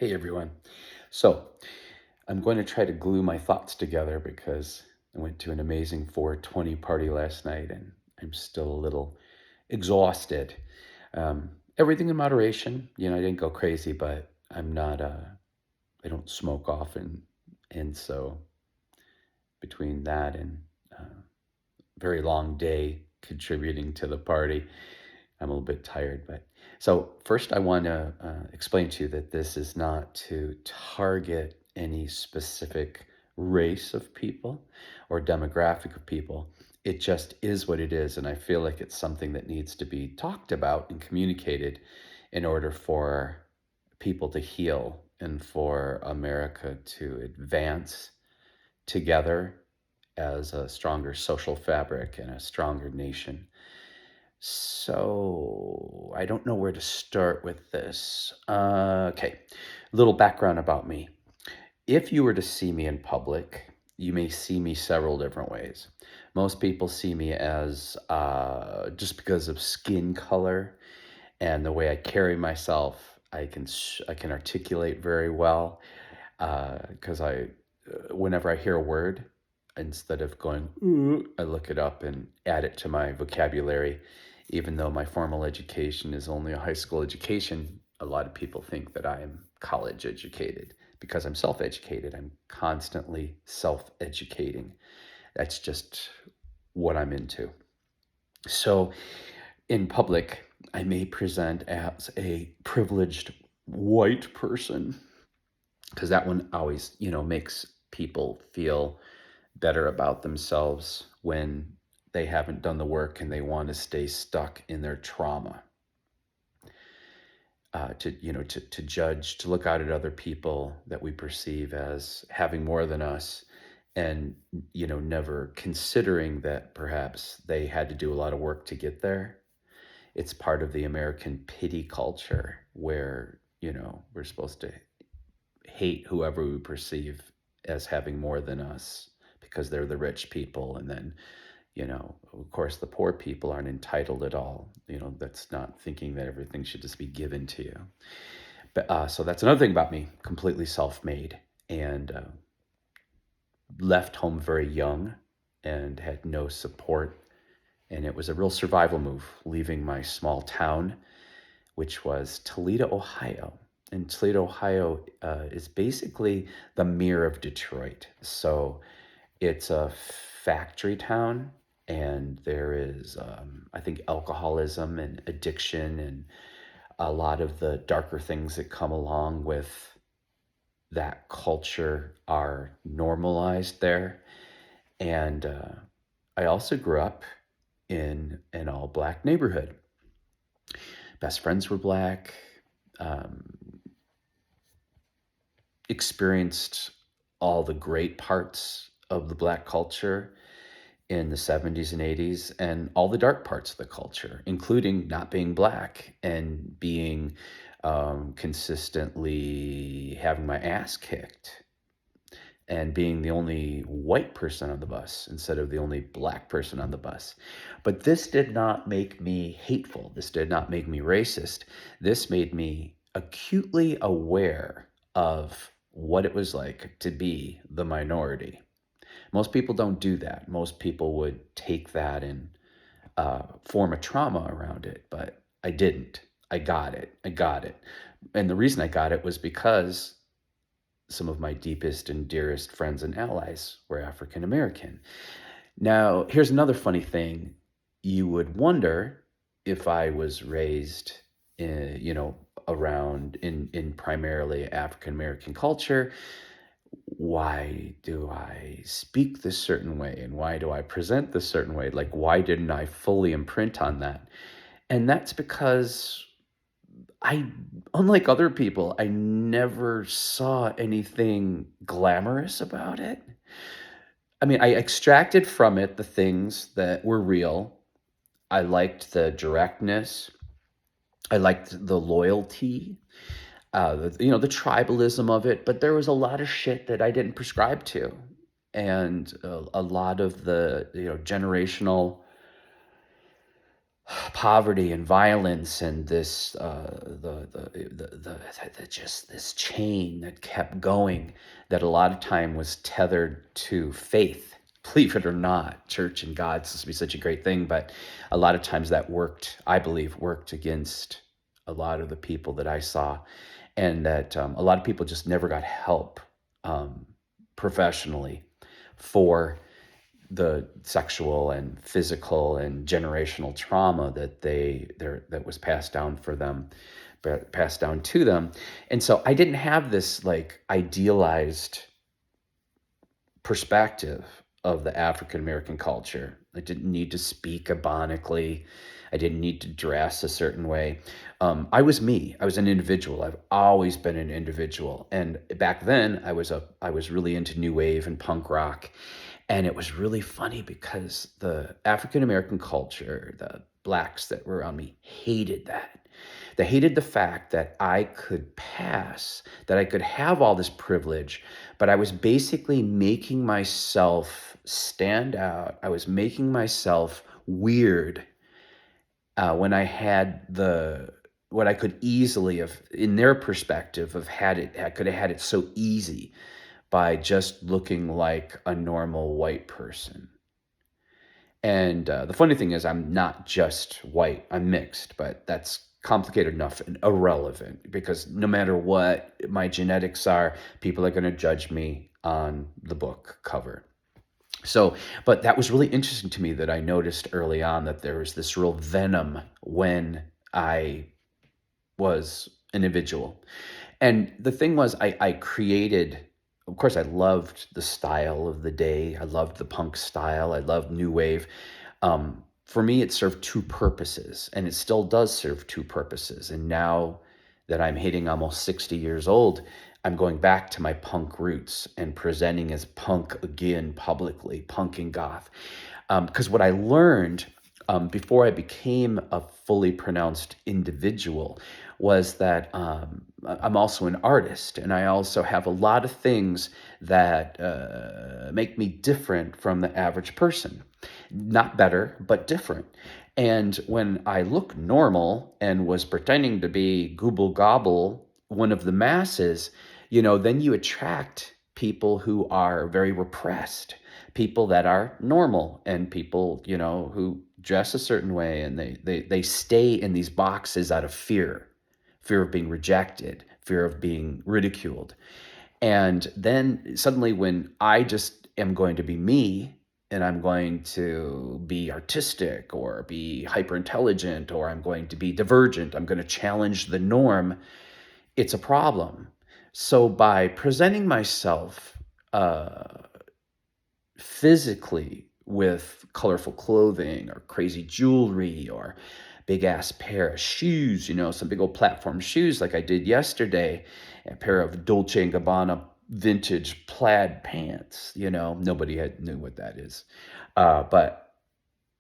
Hey everyone. So, I'm going to try to glue my thoughts together because I went to an amazing 420 party last night and I'm still a little exhausted. Everything in moderation. I didn't go crazy, but I don't smoke often. And so, between that and very long day contributing to the party, I'm a little bit tired, but so first I want to explain to you that this is not to target any specific race of people or demographic of people. It just is what it is, and I feel like it's something that needs to be talked about and communicated in order for people to heal and for America to advance together as a stronger social fabric and a stronger nation. So I don't know where to start with this. Okay, little background about me. If you were to see me in public, you may see me several different ways. Most people see me as just because of skin color and the way I carry myself. I can articulate very well because whenever I hear a word, instead of going ooh, I look it up and add it to my vocabulary. Even though my formal education is only a high school education, a lot of people think that I am college educated because I'm self-educated. I'm constantly self-educating. That's just what I'm into. So in public, I may present as a privileged white person because that one always, makes people feel better about themselves when they haven't done the work and they want to stay stuck in their trauma. To judge, to look out at other people that we perceive as having more than us, and never considering that perhaps they had to do a lot of work to get there. It's part of the American pity culture where we're supposed to hate whoever we perceive as having more than us because they're the rich people. And then, of course, the poor people aren't entitled at all. That's not thinking that everything should just be given to you. But so that's another thing about me, completely self made and left home very young and had no support. And it was a real survival move leaving my small town, which was Toledo, Ohio. And Toledo, Ohio is basically the mirror of Detroit. So it's a factory town, and there is, I think, alcoholism and addiction and a lot of the darker things that come along with that culture are normalized there. And I also grew up in an all black neighborhood. Best friends were black. Um, Experienced all the great parts of the black culture in the 70s and 80s and all the dark parts of the culture, including not being black and being consistently having my ass kicked and being the only white person on the bus instead of the only black person on the bus. But this did not make me hateful. This did not make me racist. This made me acutely aware of what it was like to be the minority. Most people don't do that. Most people would take that and form a trauma around it, but I didn't. I got it. I got it. And the reason I got it was because some of my deepest and dearest friends and allies were African American. Now, here's another funny thing. You would wonder if I was raised around in primarily African American culture, why do I speak this certain way and why do I present this certain way? Like, why didn't I fully imprint on that? And that's because I, unlike other people, I never saw anything glamorous about it. I mean, I extracted from it the things that were real. I liked the directness. I liked the loyalty, the tribalism of it. But there was a lot of shit that I didn't prescribe to, and a lot of the generational poverty and violence and this just this chain that kept going, that a lot of time was tethered to faith. Believe it or not, church and God is supposed to be such a great thing, but a lot of times that worked, I believe, worked against a lot of the people that I saw, and that a lot of people just never got help um, professionally for the sexual and physical and generational trauma that was passed down for them, passed down to them. And so I didn't have this like idealized perspective of the African American culture. I didn't need to speak ebonically. I didn't need to dress a certain way. I was me. I was an individual. I've always been an individual. And back then, I was really into new wave and punk rock, and it was really funny because the African American culture, the blacks that were around me, hated that. They hated the fact that I could pass, that I could have all this privilege, but I was basically making myself stand out. I was making myself weird when I had what I could easily have, in their perspective, have had it. I could have had it so easy by just looking like a normal white person. And the funny thing is, I'm not just white, I'm mixed, but that's complicated enough and irrelevant because no matter what my genetics are, people are going to judge me on the book cover. So, but that was really interesting to me that I noticed early on that there was this real venom when I was an individual. And the thing was, I created, of course, I loved the style of the day. I loved the punk style. I loved new wave. For me, it served two purposes, and it still does serve two purposes. And now that I'm hitting almost 60 years old, I'm going back to my punk roots and presenting as punk again publicly, punk and goth. Because what I learned before I became a fully pronounced individual was that I'm also an artist, and I also have a lot of things that make me different from the average person. Not better, but different. And when I look normal and was pretending to be Google Gobble, one of the masses, then you attract people who are very repressed, people that are normal, and people, who dress a certain way, and they stay in these boxes out of fear of being rejected, fear of being ridiculed. And then suddenly, when I just am going to be me, and I'm going to be artistic or be hyper intelligent, or I'm going to be divergent, I'm going to challenge the norm, it's a problem. So by presenting myself physically with colorful clothing or crazy jewelry or big ass pair of shoes, some big old platform shoes like I did yesterday, a pair of Dolce and Gabbana vintage plaid pants, nobody knew what that is. But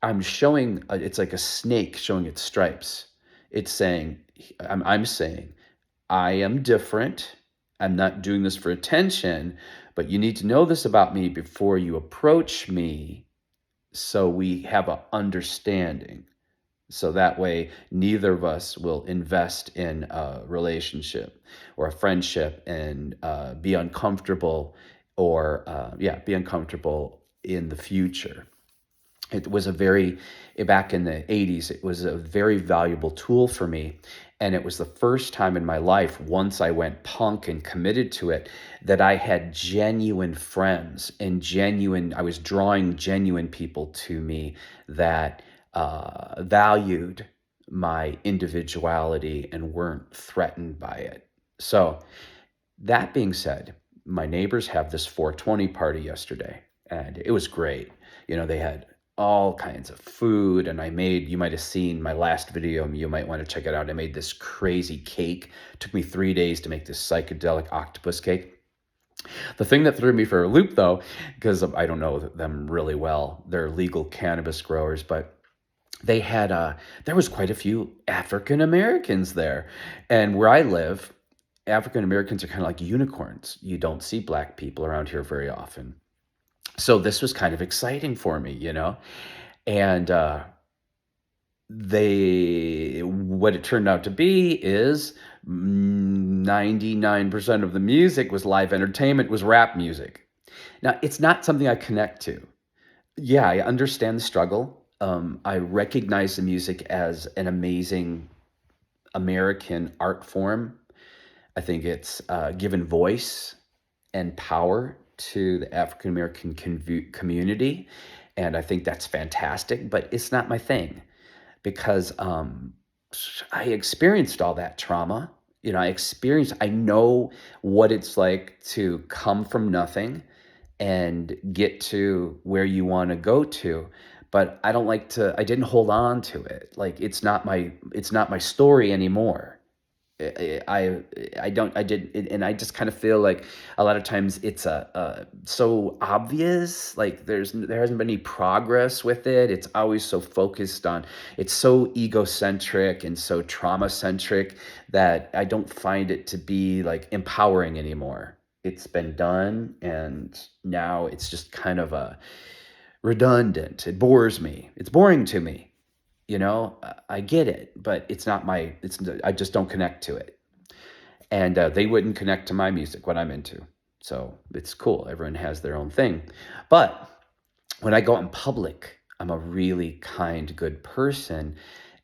I'm showing, it's like a snake showing its stripes. It's saying, I'm saying, I am different. I'm not doing this for attention, but you need to know this about me before you approach me so we have an understanding. So that way, neither of us will invest in a relationship or a friendship and be uncomfortable or, be uncomfortable in the future. It was back in the 80s, it was a very valuable tool for me. And it was the first time in my life, once I went punk and committed to it, that I had genuine friends and I was drawing genuine people to me that valued my individuality and weren't threatened by it. So, that being said, my neighbors have this 420 party yesterday, and it was great. They had all kinds of food, and you might have seen my last video, you might want to check it out. I made this crazy cake. It took me 3 days to make this psychedelic octopus cake. The thing that threw me for a loop, though, because I don't know them really well, they're legal cannabis growers, but there was quite a few African Americans there. And where I live, African Americans are kind of like unicorns. You don't see black people around here very often. So this was kind of exciting for me, And what it turned out to be is 99% of the music was live entertainment, was rap music. Now, it's not something I connect to. Yeah, I understand the struggle. I recognize the music as an amazing American art form. I think it's given voice and power to the African American community. And I think that's fantastic, but it's not my thing because I experienced all that trauma. I know what it's like to come from nothing and get to where you want to go to. But I didn't hold on to it. Like it's not my story anymore. I don't I did and I just kind of feel like a lot of times it's so obvious, like there hasn't been any progress with it. It's always so focused on, it's so egocentric and so trauma centric that I don't find it to be like empowering anymore. It's been done and now it's just kind of a redundant. It bores me. It's boring to me. I get it, but I just don't connect to it. And they wouldn't connect to my music, what I'm into. So it's cool. Everyone has their own thing. But when I go out in public, I'm a really kind, good person.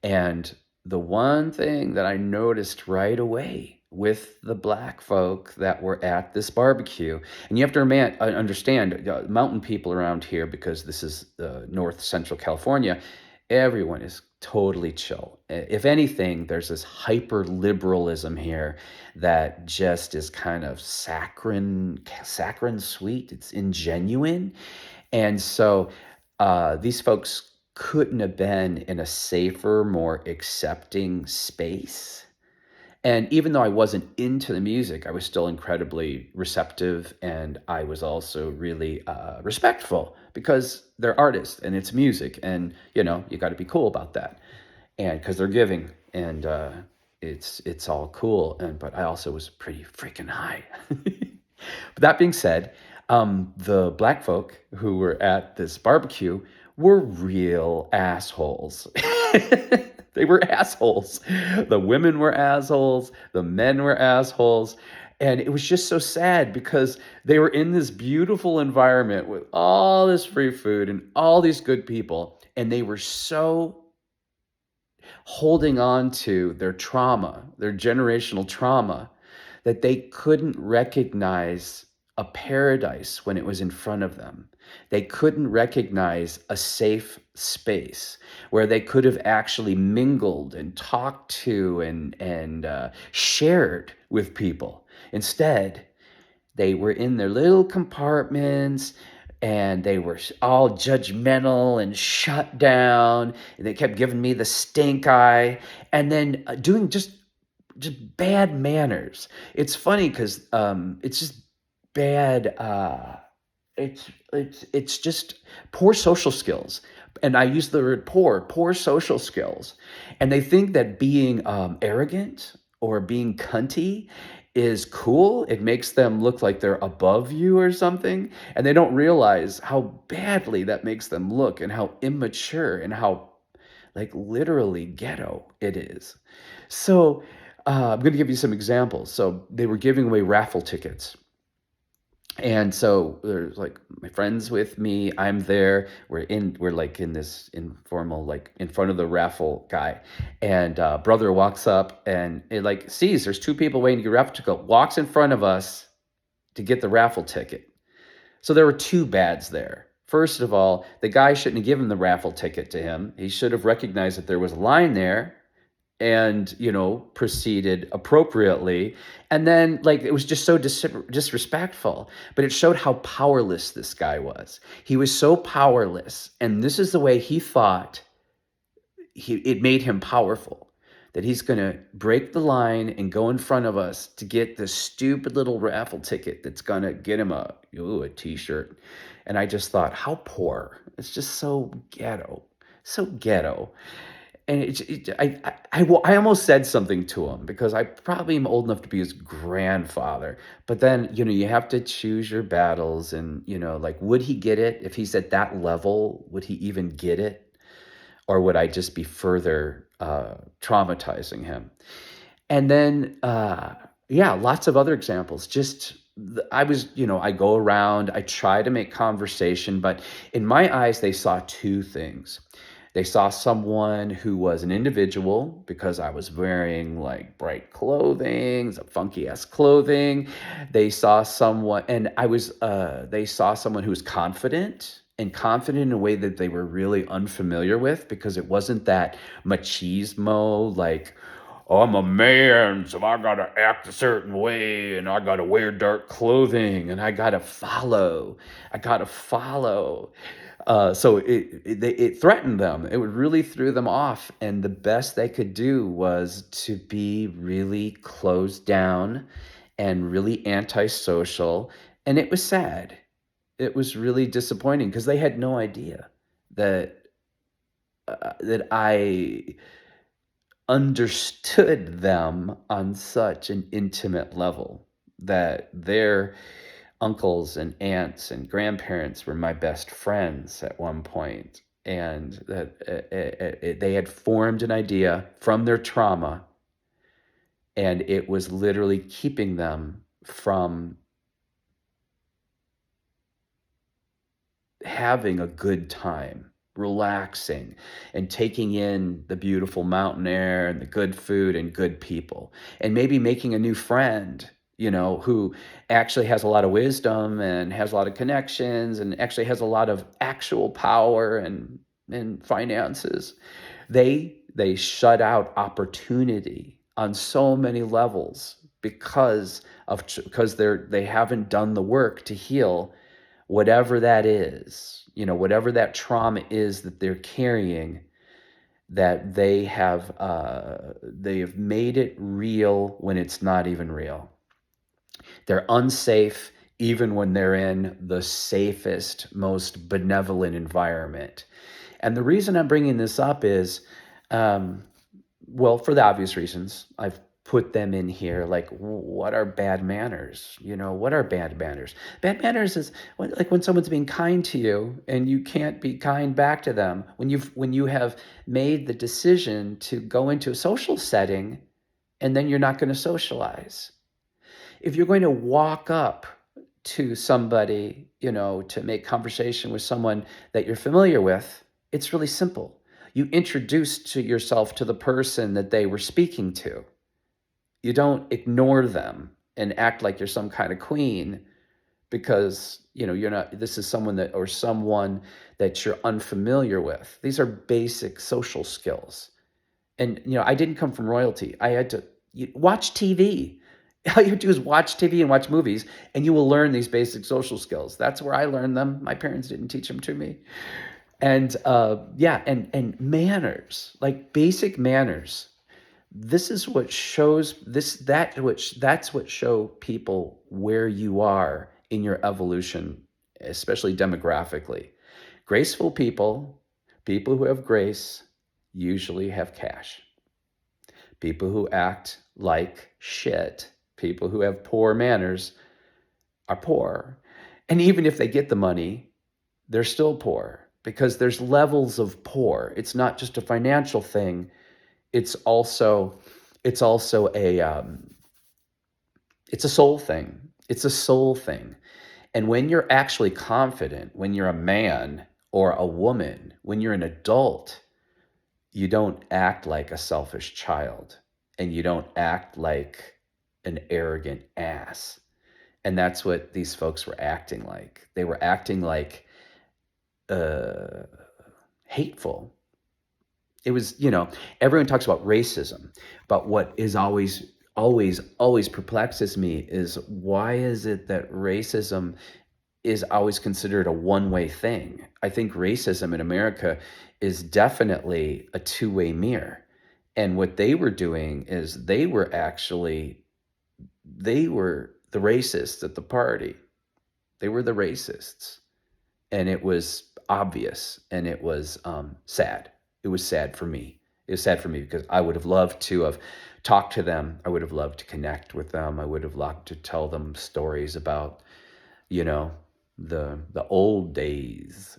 And the one thing that I noticed right away with the black folk that were at this barbecue, and you have to understand, mountain people around here, because this is North Central California, everyone is totally chill. If anything, there's this hyper liberalism here that just is kind of saccharine sweet. It's ingenuine. And so these folks couldn't have been in a safer, more accepting space. And even though I wasn't into the music, I was still incredibly receptive, and I was also really respectful because they're artists and it's music, and you got to be cool about that, and because they're giving, and it's all cool. And but I also was pretty freaking high. But that being said, the black folk who were at this barbecue were real assholes. They were assholes. The women were assholes. The men were assholes. And it was just so sad because they were in this beautiful environment with all this free food and all these good people. And they were so holding on to their trauma, their generational trauma, that they couldn't recognize a paradise when it was in front of them. They couldn't recognize a safe space where they could have actually mingled and talked to and shared with people. Instead, they were in their little compartments and they were all judgmental and shut down. And they kept giving me the stink eye and then doing just bad manners. It's funny because it's just bad. It's just poor social skills, and I use the word poor social skills, and they think that being arrogant or being cunty is cool. It makes them look like they're above you or something, and they don't realize how badly that makes them look and how immature and how like literally ghetto it is. So I'm going to give you some examples. So they were giving away raffle tickets. And so there's like my friends with me. I'm there. We're like in this informal, like in front of the raffle guy. And brother walks up and it like sees there's two people waiting to get a raffle ticket, walks in front of us to get the raffle ticket. So there were two bads there. First of all, the guy shouldn't have given the raffle ticket to him. He should have recognized that there was a line there and proceeded appropriately. And then like it was just so disrespectful, but it showed how powerless this guy was. He was so powerless, and this is the way he thought it made him powerful, that he's going to break the line and go in front of us to get this stupid little raffle ticket that's going to get him a t-shirt. And I just thought, how poor. It's just so ghetto. So ghetto. And I almost said something to him because I probably am old enough to be his grandfather. But then, you have to choose your battles, and, like, would he get it? If he's at that level, would he even get it? or would I just be further traumatizing him? And then, yeah, lots of other examples. I was, I go around, I try to make conversation, but in my eyes, they saw two things. They saw someone who was an individual because I was wearing like bright clothing, some funky ass clothing. They saw someone, and they saw someone who was confident and confident in a way that they were really unfamiliar with because it wasn't that machismo, like, oh, I'm a man, so I gotta act a certain way, and I gotta wear dark clothing, and I gotta follow. I gotta follow. So it threatened them. It really threw them off, and the best they could do was to be really closed down and really antisocial. And it was sad. It was really disappointing because they had no idea that that I understood them on such an intimate level, that their uncles and aunts and grandparents were my best friends at one point, and that they had formed an idea from their trauma, and it was literally keeping them from having a good time, relaxing, and taking in the beautiful mountain air and the good food and good people, and maybe making a new friend, who actually has a lot of wisdom and has a lot of connections and actually has a lot of actual power and finances. They shut out opportunity on so many levels because they haven't done the work to heal whatever that is, whatever that trauma is that they're carrying, that they have made it real when it's not even real. They're unsafe even when they're in the safest, most benevolent environment. And the reason I'm bringing this up is, um, well, for the obvious reasons. I've put them in here. Like, what are bad manners? What are bad manners? Bad manners is when someone's being kind to you and you can't be kind back to them. When you have made the decision to go into a social setting and then you're not going to socialize. If you're going to walk up to somebody, to make conversation with someone that you're familiar with, it's really simple. You introduce to yourself to the person that they were speaking to. You don't ignore them and act like you're some kind of queen because, you're not, this is someone that you're unfamiliar with. These are basic social skills. And, I didn't come from royalty. I had to watch TV. All you do is watch TV and watch movies, and you will learn these basic social skills. That's where I learned them. My parents didn't teach them to me. And yeah, and manners, like basic manners. This is what shows that's what show people where you are in your evolution, especially demographically. Graceful people who have grace usually have cash. People who act like shit, people who have poor manners are poor. And even if they get the money, they're still poor because there's levels of poor. It's not just a financial thing. It's a soul thing. It's a soul thing. And when you're actually confident, when you're a man or a woman, when you're an adult, you don't act like a selfish child and you don't act like an arrogant ass. And that's what these folks were acting like. They were acting like uh, hateful. It was, everyone talks about racism, but what is always perplexes me is why is it that racism is always considered a one-way thing? I think racism in America is definitely a two-way mirror. And what they were doing is they were the racists at the party. They were the racists. And it was obvious and it was sad. It was sad for me. It was sad for me because I would have loved to have talked to them. I would have loved to connect with them. I would have loved to tell them stories about, you know, the old days,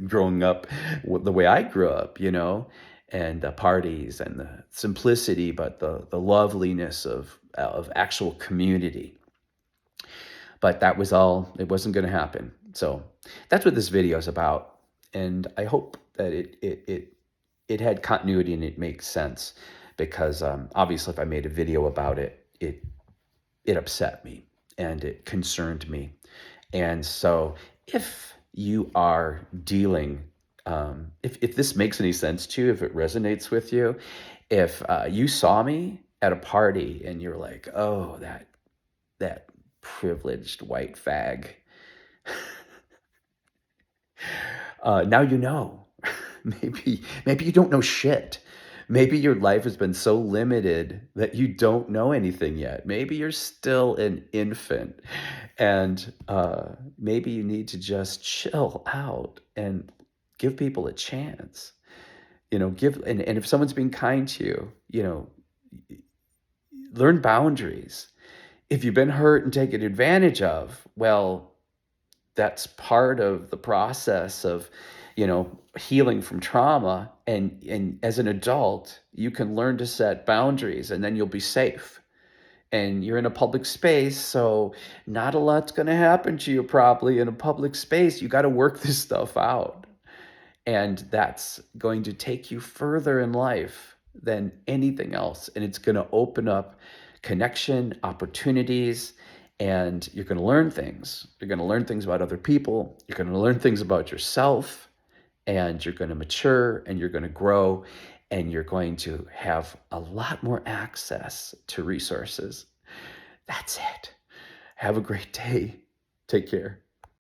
growing up the way I grew up, and the parties and the simplicity, but the loveliness of actual community. But that was all, it wasn't going to happen. So that's what this video is about. And I hope that it had continuity and it makes sense, because obviously if I made a video about it, it upset me and it concerned me. And so if you are dealing, if this makes any sense to you, if it resonates with you, if you saw me at a party and you're like, oh, that privileged white fag, now you know. Maybe you don't know shit. Maybe your life has been so limited that you don't know anything yet. Maybe you're still an infant, and maybe you need to just chill out and give people a chance. And if someone's being kind to you, learn boundaries. If you've been hurt and taken advantage of, well, that's part of the process of healing from trauma. And as an adult, you can learn to set boundaries, and then you'll be safe. And you're in a public space, so not a lot's going to happen to you probably in a public space. You got to work this stuff out, and that's going to take you further in life than anything else. And it's going to open up connection, opportunities, and you're going to learn things. You're going to learn things about other people. You're going to learn things about yourself, and you're going to mature, and you're going to grow, and you're going to have a lot more access to resources. That's it. Have a great day. Take care.